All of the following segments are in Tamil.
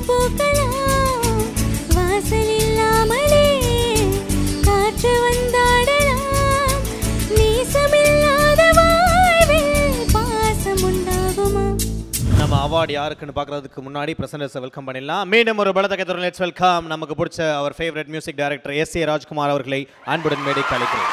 பூக்கலாம் வாசல் இல்லாமலே காற்று வந்தாடலாம் நீசமில்லாத வாழ்வில் பாசம் உண்டாகுமா நம்ம அவார்ட் யாருக்குன்னு பார்க்கறதுக்கு முன்னாடி பிரசன்டர்ஸை வெல்கம் பண்ணிடலாம். மீண்டும் ஒரு பலத்த கைத்தறல் லெட்ஸ் வெல்கம் நமக்கு பிடிச்ச அவர் favourite music director S.A. Rajkumar அவர்களை அன்புடன் மேடைக்கு அழைக்கிறேன்.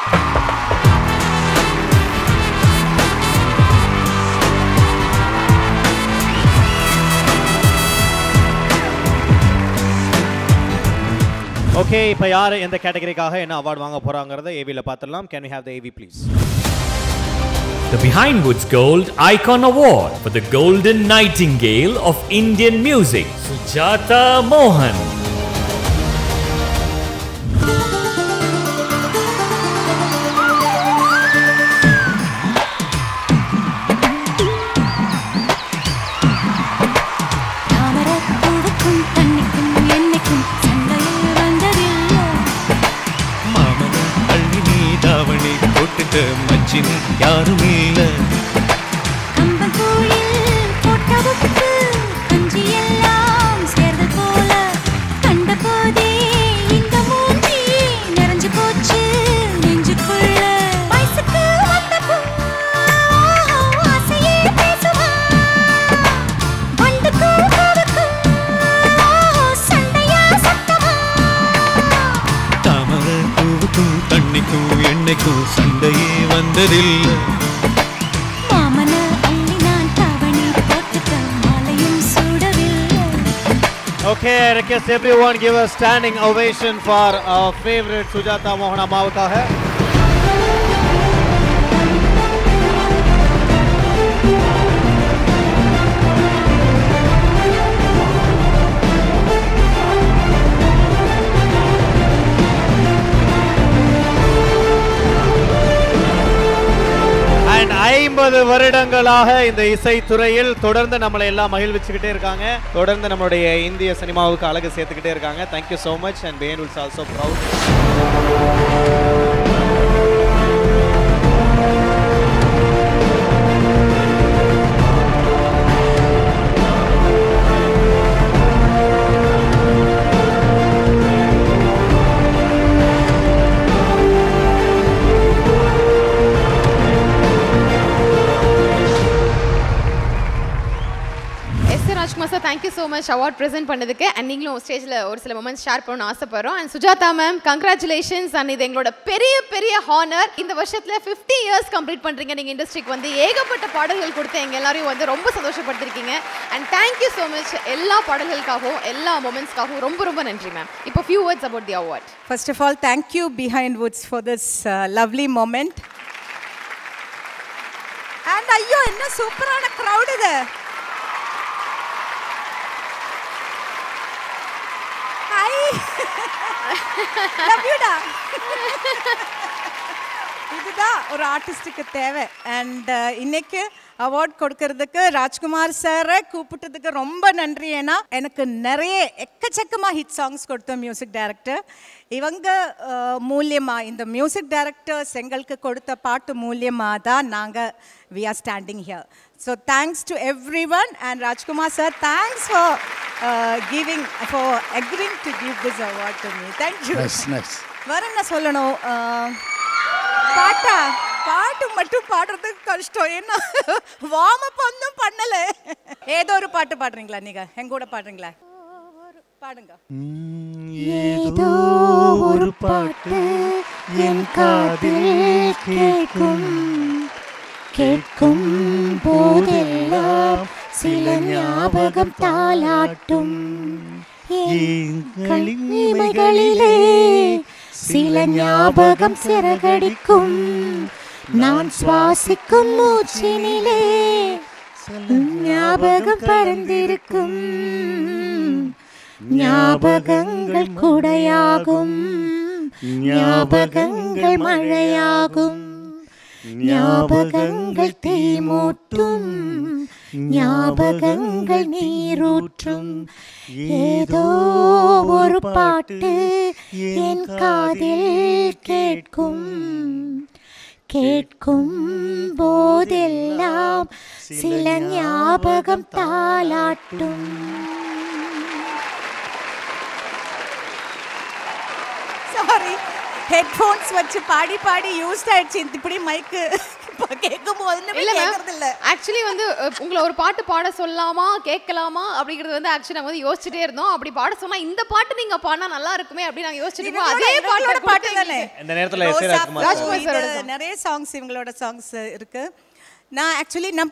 ஓகே, இப்போ யார் எந்த கேட்டகரிக்காக என்ன அவார்டு வாங்க போறாங்கிறத ஏவியில் பார்த்துடலாம். Can we have the AV please? The Behind Woods Gold Icon Award for the Golden Nightingale of Indian Music, Sujata Mohan. யாரும் இல்ல கம்பன் கோயில் போட்டவுக்கு கஞ்சி எல்லாம் சேர்ந்து போல கண்ட போதே இந்த மூஞ்சி நிறைஞ்சு போச்சு நெஞ்சுக்குள்ள வயசுக்கு வந்த ஆசையே பேசுவா வண்டுக்கு பூவுக்கு சண்டையா சத்தமா தாமரை பூவுக்கும் தண்ணிக்கும் எண்ணெய்க்கும் சண்டையே வந்ததில்லை. மாமன அள்ளி நான் தாவணி போட்டுக்க மாலையும் சூடவில்லை. Okay, I request everyone give a standing ovation for our favorite Sujata Mohan அம்மாவுக்காக. And 50 வருடங்களாக இந்த இசைத்துறையில் தொடர்ந்து நம்மளை எல்லாம் மகிழ்விச்சுக்கிட்டே இருக்காங்க. தொடர்ந்து நம்மளுடைய இந்திய சினிமாவுக்கு அழகு சேர்த்துக்கிட்டே இருக்காங்க. Thank you so much and Behind Woods also proud. Rajkumar sir, thank you so much award present பண்ணதுக்கு. அண்ட் நீங்களும் ஸ்டேஜில் ஒரு சில மொமெண்ட்ஸ் ஷேர் பண்ணணும்னு ஆசைப்படுறோம். And Sujatha ma'am, congratulations. And இது எங்களோட பெரிய பெரிய ஹானர். இந்த வருஷத்தில் 50 இயர்ஸ் கம்ப்ளீட் பண்ணுறீங்க. நீங்கள் இண்டஸ்ட்ரிக்கு வந்து ஏகப்பட்ட பாடல்கள் கொடுத்து எங்கள் எல்லாரையும் வந்து ரொம்ப சந்தோஷப்படுத்திருக்கீங்க. அண்ட் தேங்க்யூ ஸோ மச் எல்லா பாடல்களுக்காகவும் எல்லா மொமெண்ட்ஸ்க்காகவும் ரொம்ப ரொம்ப நன்றி மேம். இப்போ few words about the award. First of all, thank you Behind Woods for this lovely moment. And ஐயோ என்ன சூப்பரான crowd இது. Hi. Love you da. இதுதான் ஒரு ஆர்டிஸ்டுக்கு தேவை. அண்ட் இன்னைக்கு அவார்ட் கொடுக்கறதுக்கு ராஜ்குமார் சாரை கூப்பிட்டதுக்கு ரொம்ப நன்றி. ஏன்னா எனக்கு நிறைய எக்கச்சக்கமாக ஹிட் சாங்ஸ் கொடுத்த மியூசிக் டைரக்டர். இவங்க மூலியமாக இந்த மியூசிக் டைரக்டர்ஸ் எங்களுக்கு கொடுத்த பாட்டு மூலியமாக தான் நாங்கள் we are standing here. So thanks to everyone and Rajkumar sir, thanks for agreeing to give this award to me. Thank you. Nice. வேற என்ன சொல்லணும்? பாட்டு மட்டும் பாடுறதுக்கு கஷ்டம். ஏன்னா வார்ம் அப் ஒன்றும் பண்ணல. ஏதோ ஒரு பாட்டு பாடுறீங்களா? நீங்க எங்க கூட பாடுறீங்களா? பாடுங்க. ஏதோ ஒரு பாட்டு என் காதில் கேட்கும் கேட்கும் போதெல்லாம் சில ஞாபகம் தாலாட்டும் என் கண்ணிமைகளிலே சில ஞாபகம் சிறகடிக்கும் நான் சுவாசிக்கும் மூச்சினிலே ஞாபகம் பறந்திருக்கும் ஞாபகங்கள் குடையாகும் ஞாபகங்கள் மழையாகும் ஞாபகங்கள் தீமூட்டும் ஞாபகங்கள் நீரூற்றும் ஏதோ ஒரு பாட்டு என் காதில் கேட்கும் கேட்கும் போதெல்லாம் சில ஞாபகம் தாலாட்டும். சாரி ஹெட்ஃபோன்ஸ் வச்சு பாடி பாடி யூஸ்ட் ஆயிடுச்சு இப்படி மைக்கு கேட்கும் போது இல்ல ஆக்சுவலி வந்து உங்களை ஒரு பாட்டு பாட சொல்லலாமா கேட்கலாமா அப்படிங்கிறது வந்து ஆக்சுவலி நாங்க வந்து யோசிச்சுட்டே இருந்தோம். அப்படி பாட சொன்னா இந்த பாட்டு நீங்க பாடினா நல்லா இருக்குமே அப்படி நாங்க யோசிச்சுட்டு இருக்கோம். அதே பாட்டோட பாட்டு தானே இந்த நேரத்துல ராஜ்குமார் சாரோட நிறைய சாங்ஸ் இவங்களோட சாங்ஸ் இருக்கு. நான் ஆக்சுவலி நான்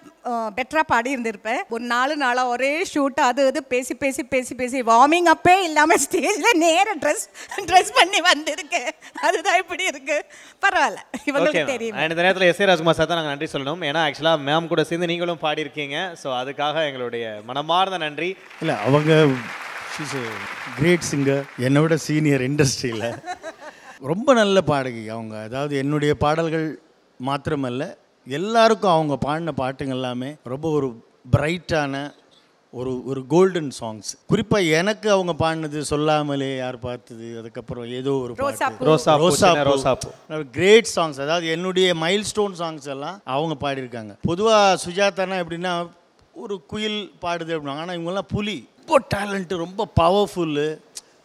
பெட்டராக பாடி இருந்திருப்பேன். ஒரு 4 நாளாக ஒரே ஷூட் அது இது பேசி பேசி பேசி பேசி வார்மிங் அப்பே இல்லாமல் ஸ்டேஜில் நேர ட்ரெஸ் பண்ணி வந்திருக்கேன். அதுதான் இப்படி இருக்கு. பரவாயில்ல, இவங்களுக்கு தெரியும். இந்த நேரத்தில் எஸ் ஏ ராஜ்குமார் சார் தான் நாங்கள் நன்றி சொல்லணும். ஏன்னா ஆக்சுவலாக மேம் கூட சேர்ந்து நீங்களும் பாடியிருக்கீங்க. ஸோ அதுக்காக எங்களுடைய மனமார்ந்த நன்றி. இல்லை, அவங்க கிரேட் சிங்கர், என்னை விட சீனியர் இண்டஸ்ட்ரியில் ரொம்ப நல்ல பாடகி அவங்க. அதாவது என்னுடைய பாடல்கள் மாத்திரமல்ல, எல்லாருக்கும் அவங்க பாடின பாட்டுங்க எல்லாமே ரொம்ப ஒரு பிரைட்டான ஒரு கோல்டன் சாங்ஸ். குறிப்பாக எனக்கு அவங்க பாடினது சொல்லாமலே யார் பார்த்தது, அதுக்கப்புறம் ஏதோ ஒரு ரோசாப்பூ கிரேட் சாங்ஸ். அதாவது என்னுடைய மைல் ஸ்டோன் சாங்ஸ் எல்லாம் அவங்க பாடியிருக்காங்க. பொதுவாக சுஜாதானா எப்படின்னா ஒரு குயில் பாடுது அப்படின்னா, ஆனால் இவங்கெல்லாம் புலி, ரொம்ப டேலண்ட்டு, ரொம்ப பவர்ஃபுல்லு,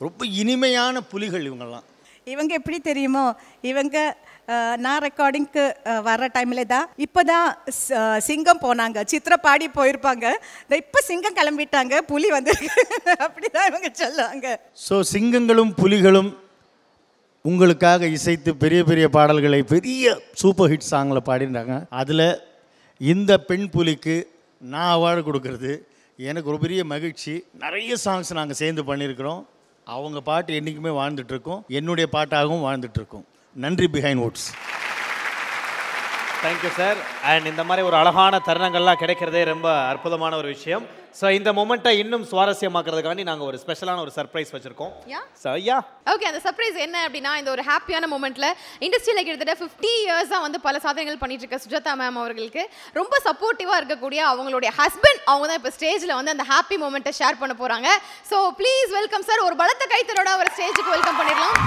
ரொம்ப இனிமையான புலிகள் இவங்கெல்லாம். இவங்க எப்படி தெரியுமோ, இவங்க நான் ரெக்கார்டிங்க்கு வர டைமில் தான் இப்போ தான் சிங்கம் போனாங்க, சித்திர பாடி போயிருப்பாங்க, இப்போ சிங்கம் கிளம்பிட்டாங்க, புலி வந்து அப்படி தான் இவங்க சொல்லுவாங்க. ஸோ சிங்கங்களும் புலிகளும் உங்களுக்காக இசைத்து பெரிய பெரிய பாடல்களை பெரிய சூப்பர் ஹிட் சாங்கில் பாடிருந்தாங்க. அதில் இந்த பெண் புலிக்கு நான் அவார்டு கொடுக்கறது எனக்கு ஒரு பெரிய மகிழ்ச்சி. நிறைய சாங்ஸ் நாங்கள் சேர்ந்து பண்ணியிருக்கிறோம். அவங்க பாட்டு என்றைக்குமே வாழ்ந்துட்டுருக்கோம், என்னுடைய பாட்டாகவும் வாழ்ந்துட்டுருக்கோம். நன்றி behind Woods. Thank you sir. And இந்த மாதிரி ஒரு அழகான தருணங்கள்லாம் கிடைக்கிறதே ரொம்ப அற்புதமான ஒரு விஷயம். ஸோ இந்த மொமெண்ட்டை இன்னும் சுவாரஸ்யமாக்குறதுக்காண்டி நாங்கள் ஒரு ஸ்பெஷலான ஒரு சர்ப்ரைஸ் வச்சுருக்கோம். ஓகே, அந்த சர்ப்ரைஸ் என்ன அப்படின்னா, இந்த ஒரு ஹாப்பியான மொமெண்ட்டில் இண்டஸ்ட்ரியில் கிட்டத்தட்ட 50 இயர்ஸாக வந்து பல சாதனைகள் பண்ணிட்டு இருக்க சுஜாதா மேம் அவர்களுக்கு ரொம்ப சப்போர்ட்டிவாக இருக்கக்கூடிய அவங்களுடைய ஹஸ்பண்ட் அவங்க தான் இப்போ ஸ்டேஜில் வந்து அந்த ஹாப்பி மொமெண்ட்டை ஷேர் பண்ண போகிறாங்க. So please welcome sir. ஒரு பலத்த கைத்தரோட அவர் ஸ்டேஜுக்கு வெல்கம் பண்ணிடலாம்.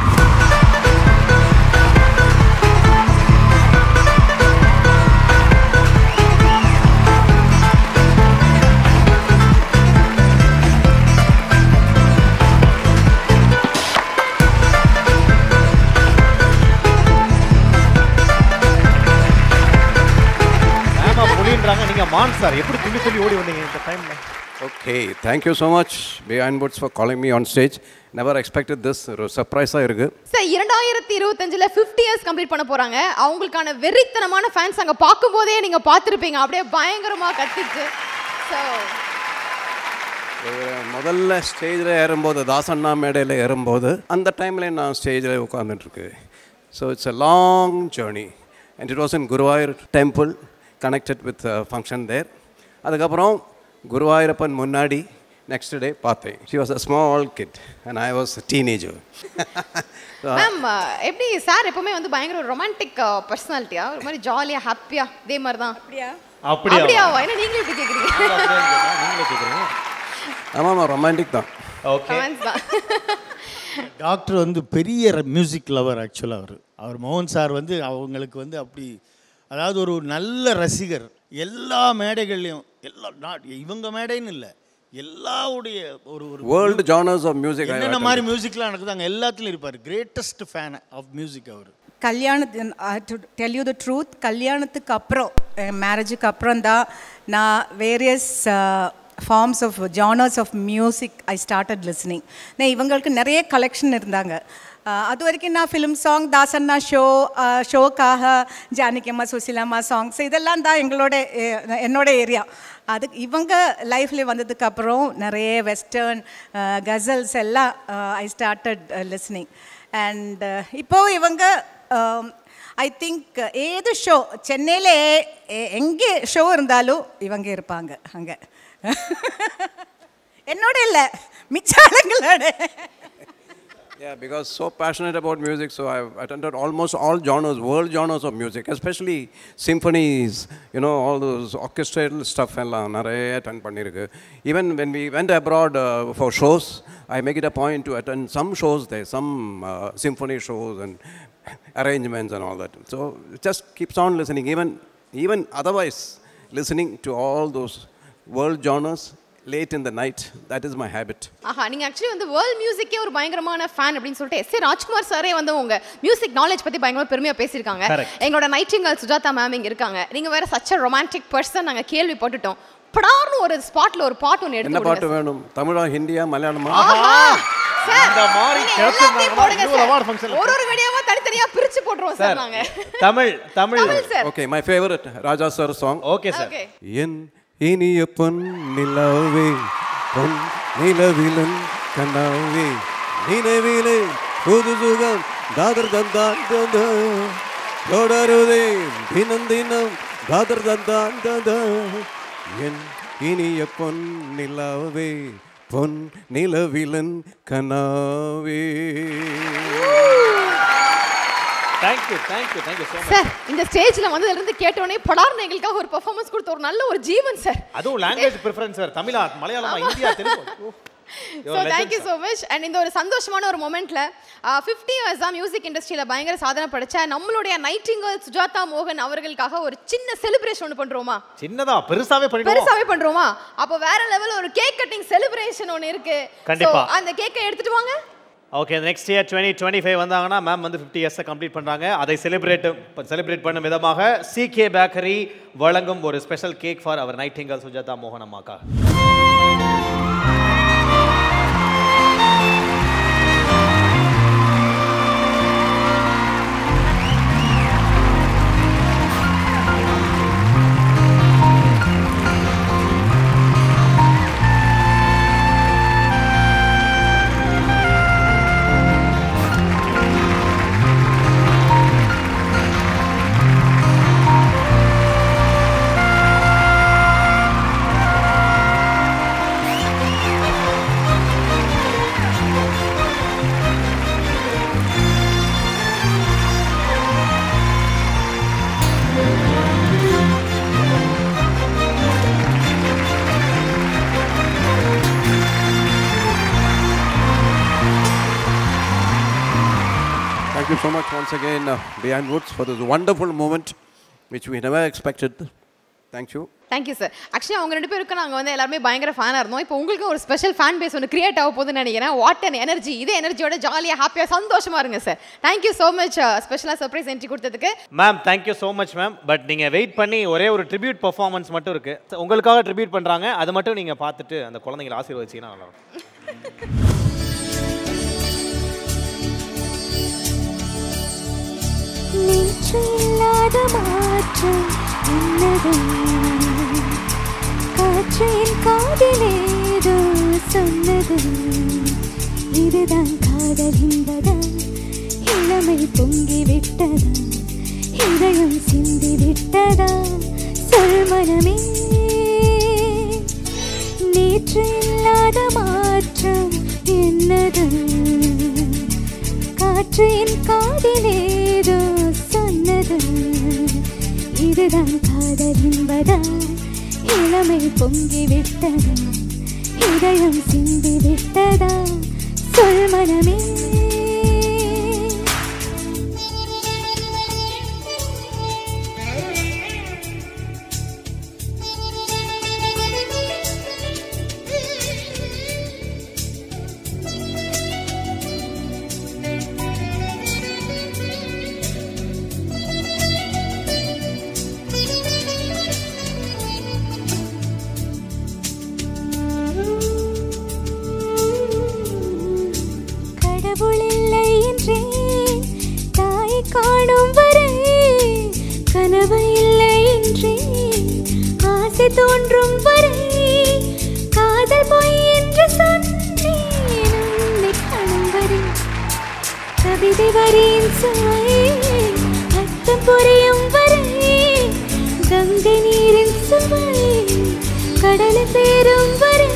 நீங்க மான் சார் எப்படி துள்ளி துள்ளி ஓடி வந்தீங்க இந்த டைம்ல? Okay, thank you so much Behind Woods for calling me on stage. Never expected this. ஒரு சர்ப்ரைஸா இருக்கு. சார் 2025ல 50 இயர்ஸ் கம்ப்ளீட் பண்ண போறாங்க. அவங்களுக்கான வெறித்தனமான ஃபேன்ஸ் அங்க பாக்கும்போதே நீங்க பாத்துருப்பீங்க, அப்படியே பயங்கரமா கத்திச்சு. சோ முதல்ல ஸ்டேஜில் ஏறும்போது, தாசண்ணா மேடையில் ஏறும்போது, அந்த டைமில் நான் ஸ்டேஜில் உட்காந்துட்டு இருக்கு. So it's a long journey and it was in Guruvayur temple connected with function there. அதுக்கப்புறம் குருவாயூரப்பன் முன்னாடி நெக்ஸ்ட் டே பார்த்தேன். she was a small kid and I was a teenager. Ma'am எப்படி சார் எப்பவுமே வந்து பயங்கர ஒரு ரொமான்டிக் பர்சனாலிட்டியா, ஒரு மாதிரி ஜாலியா ஹாப்பியா இதே மாதிரி தான்? அப்படியா? என்ன நீங்களே இப்படி கேக்குறீங்க? ஆமாம், ரொமான்டிக் தான். ஓகே, டாக்டர் வந்து பெரிய மியூசிக் லவர். ஆக்சுவலாக அவர் மோகன் சார் வந்து அவங்களுக்கு வந்து அப்படி, அதாவது ஒரு நல்ல ரசிகர். எல்லா மேடைகள்லையும், எல்லா இவங்க மேடைன்னு இல்லை, எல்லாவுடைய ஒரு வேர்ல்டு ஜானர்ஸ் ஆஃப் மியூசிக், என்னென்ன மாதிரி மியூசிக்லாம் நடக்குது அங்கே எல்லாத்துலையும் இருப்பார். கிரேட்டஸ்ட் ஃபேன் ஆஃப் மியூசிக் அவர். To tell you the truth, கல்யாணத்துக்கு அப்புறம், மேரேஜுக்கு அப்புறம் தான் நான் various forms of genres of music I started listening. நான் இவங்களுக்கு நிறைய கலெக்ஷன் இருந்தாங்க. அது வரைக்கும் நான் ஃபிலிம் சாங், தாசண்ணா ஷோக்காக ஜானகியம்மா, சுசிலாம்மா சாங்ஸ் இதெல்லாம் தான் என்னோட ஏரியா. அதுக்கு இவங்க லைஃப்ல வந்ததுக்கப்புறம் நிறைய வெஸ்டர்ன் கசல்ஸ் எல்லாம் ஐ ஸ்டார்டட் லிஸ்னிங். அண்ட் இப்போது இவங்க ஐ திங்க் ஏது ஷோ சென்னையில் எங்கே ஷோ இருந்தாலும் இவங்க இருப்பாங்க அங்கே. என்னோட இல்லை, மிச்சாளங்களோட. Yeah, because so passionate about music, so I've attended almost all genres, world genres of music, especially symphonies, you know, all those orchestral stuff எல்லாம் நிறைய attend பண்ணிருக்கு. Even when we went abroad for shows, I make it a point to attend some shows there, some symphony shows and arrangements and all that. So it just keeps on listening, even otherwise listening to all those world genres late in the night. That is my habit. ஆஹா, நீங்க ஆக்சுவலி வந்து வேர்ல்ட் மியூசிக்கே ஒரு பயங்கரமான ஃபேன் அப்படின்னு சொல்லிட்டு எஸ் ராஜ்குமார் சாரே வந்து உங்க மியூசிக் நாலேஜ் பத்தி பயங்கரமா பெருமையா பேசியிருக்காங்க. எங்களோட நைட்டிங்கேல் சுஜாதா மேம் இங்க இருக்காங்க. நீங்க வேற such a romantic person நாங்க கேள்விப்பட்டுட்டோம். படார்னு ஒரு ஸ்பாட்ல ஒரு பாட்டு ஒன்னு எடுத்து என்ன பாட்டு வேணும்? தமிழா, ஹிந்தியா, மலையாளமா? இந்த மாதிரி ஒரு வீடியோவா தனித்தனியா பிரிச்சு போடுறோம் சார் நாங்க. Tamil sir. Okay, my favorite Raja sir song. Okay sir. என் இனிய பொன் நிலவே பொன் நிலவிலன் கண்ணாவே நினைவிலே புது சுகம் தாதர் தந்தான் தொடருதே தினம் தினம் தாதர் தந்தான் என் இனிய பொன் நிலவே பொன் நிலவிலன் கண்ணாவே. Thank you so much. Sir இந்த ஸ்டேஜ்ல வந்ததுல இருந்து கேட்டோனே படார்னு எங்களுக்காக ஒரு பெர்ஃபார்மன்ஸ் கொடுத்த ஒரு நல்ல ஒரு ஜீவன் சார். அதுவும் லாங்குவேஜ் பிரெஃபரன்ஸ் சார். தமிழா, மலையாளமா, இந்தியா, Telugu. So thank you so much. And இந்த ஒரு சந்தோஷமான ஒரு மொமெண்ட்ல 50 years மியூசிக் இண்டஸ்ட்ரியில பயங்கர சாதனை படைச்ச நம்மளுடைய நைட்டிங்கேல் சுஜாதா மோகன் அவர்களுக்காக ஒரு சின்ன செலிப்ரேஷன் ஒன்னு பண்றோமா? சின்னதா பெருசாவே பண்றோமா? அப்ப வேற லெவல்ல ஒரு கேக் கட்டிங் செலிப்ரேஷன் ஒன்னு இருக்கு. கண்டிப்பா. அந்த கேக்கை எடுத்துட்டு வாங்க. ஓகே, நெக்ஸ்ட் இயர் 2025 வந்தாங்கன்னா மேம் வந்து 50 இயர்ஸ் கம்ப்ளீட் பண்றாங்க. அதை செலிப்ரேட் பண்ணும் விதமாக CK பேக்கரி வழங்கும் ஒரு special cake for our nightingale Sujatha மோகன் அம்மாக்கா. Thank you so much once again, Behind Woods, for this wonderful moment which we never expected. Thank you. Thank you sir. Actually அவங்க ரெண்டு பேருக்கு நாங்க வந்து எல்லாரும் பயங்கர ஃபேனா இருந்தோம். இப்போ உங்களுக்கு ஒரு ஸ்பெஷல் ஃபேன் பேஸ் ஒன்னு கிரியேட் ஆக போகுதுன்னு நினைக்கிறேன். What an energy. இதே எனர்ஜியோட ஜாலியா ஹாப்பியா சந்தோஷமா இருங்க sir. Thank you so much ஸ்பெஷலா சர்ப்ரைஸ் என்ட்ரி கொடுத்ததுக்கு. Ma'am thank you so much ma'am. But நீங்க வெயிட் பண்ணி ஒரே ஒரு ட்ரிபியூட் பெர்ஃபார்மன்ஸ் மட்டும் இருக்கு. உங்களுக்காக ட்ரிபியூட் பண்றாங்க. அது மட்டும் நீங்க பார்த்துட்டு அந்த குழந்தைகளை ஆசீர்வதிச்சீங்கன்னா நல்லா இருக்கும். நேற்று இல்லாத மாற்றம் என்னது காற்றின் காதிலேதோ சொன்னது இதுதான் காதல் என்பதா இளமை பொங்கி விட்டதா இதயம் சிந்தி விட்டதா சொல் மனமே நேற்று இல்லாத மாற்றம் என்னது காற்றின் காதிலேதோ சொன்னது இதுதான் காதல் என்பதா இளமை பொங்கி விட்டதா இதயம் சிந்தி விட்டதா சொல் மனமே கடவுளில்லை என்றேன் தாயை காணும் வரை கனவு இல்லை என்றேன் ஆசை தோன்றும் வரை காதல் பொய் என்று சொன்னேன் உன்னை காணும் வரை கவிதை வரியின் சுவை அர்த்தம் புரியும் வரை கங்கை நீரின் சுவை கடலை சேரும் வரை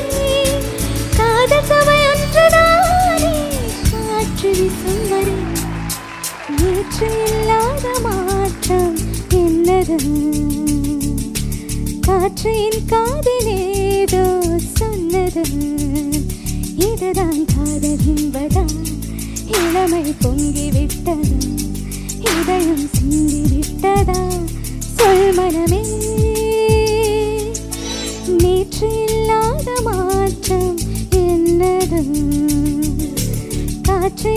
காதல் சுவை ஒன்றுதானே காற்று வீசும் வரை நேற்று இல்லாத மாற்றம் என்னது காற்றின் காதிலேதோ சொன்னது இதுதான் காதல் என்பதா இளமை பொங்கி விட்டதா இதயம் சிந்தி விட்டதா சொல் மனமே நேற்று காற்று இல்லாத மாற்றம் என்னது காற்று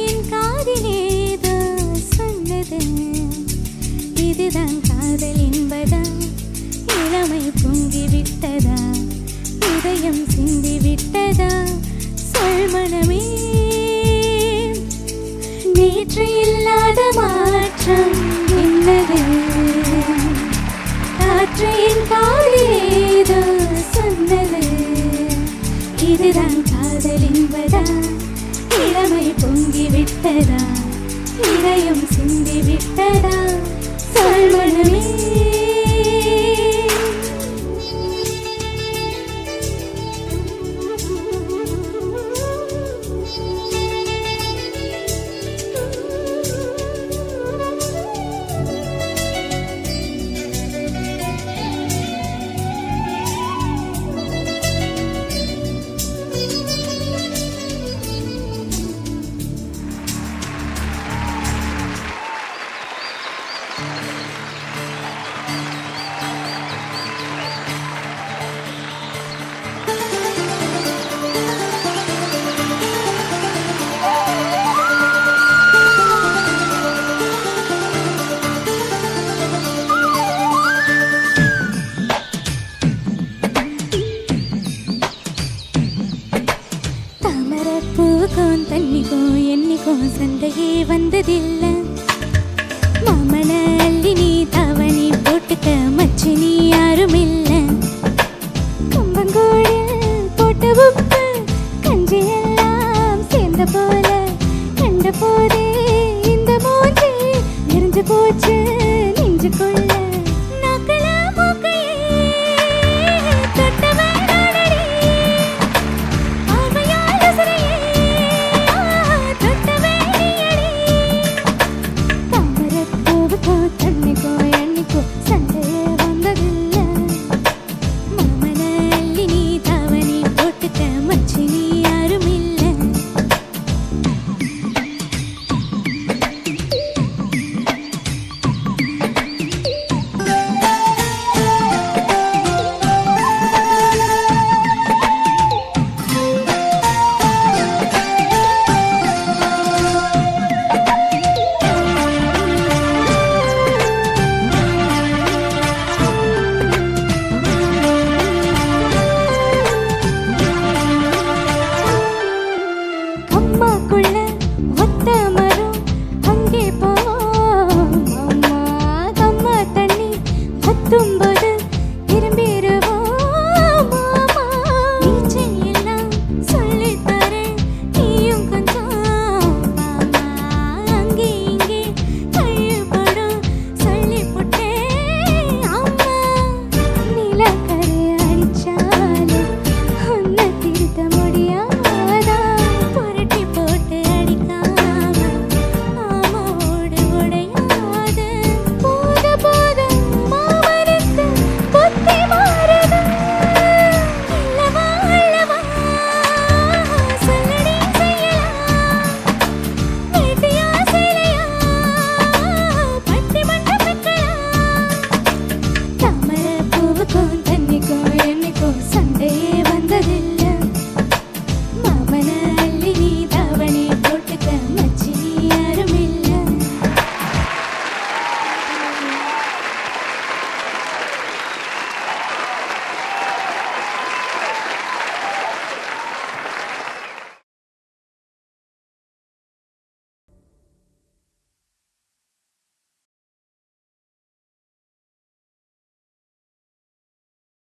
என் காதிலேதோ சொன்னது இதுதான் காதல் என்பதா இளமை பொங்கி விட்டதா இதயம் சிந்தி விட்டதா சொல் மனமே நேற்று இல்லாத மாற்றம் என்னது காற்று என் காதிலேதோ சொன்னது இதுதான் காதல் என்பதா இளமை பொங்கி விட்டதா இதயம் சிந்தி விட்டதா சொல் மனமே பூவுக்கும் தண்ணிக்கும் என்னைக்கும் சண்டையே வந்ததில்லை மாமன அள்ளி நீ தவணி போட்டுக்க மச்சு நீ யாரும் இல்லை கம்பங்கூழில் போட்ட உப்பு கஞ்சி எல்லாம் சேர்ந்த போல கண்ட போதே இந்த மூஞ்சி எரிஞ்சு போச்சு நெஞ்சுக்குள்ள மச்சு நீ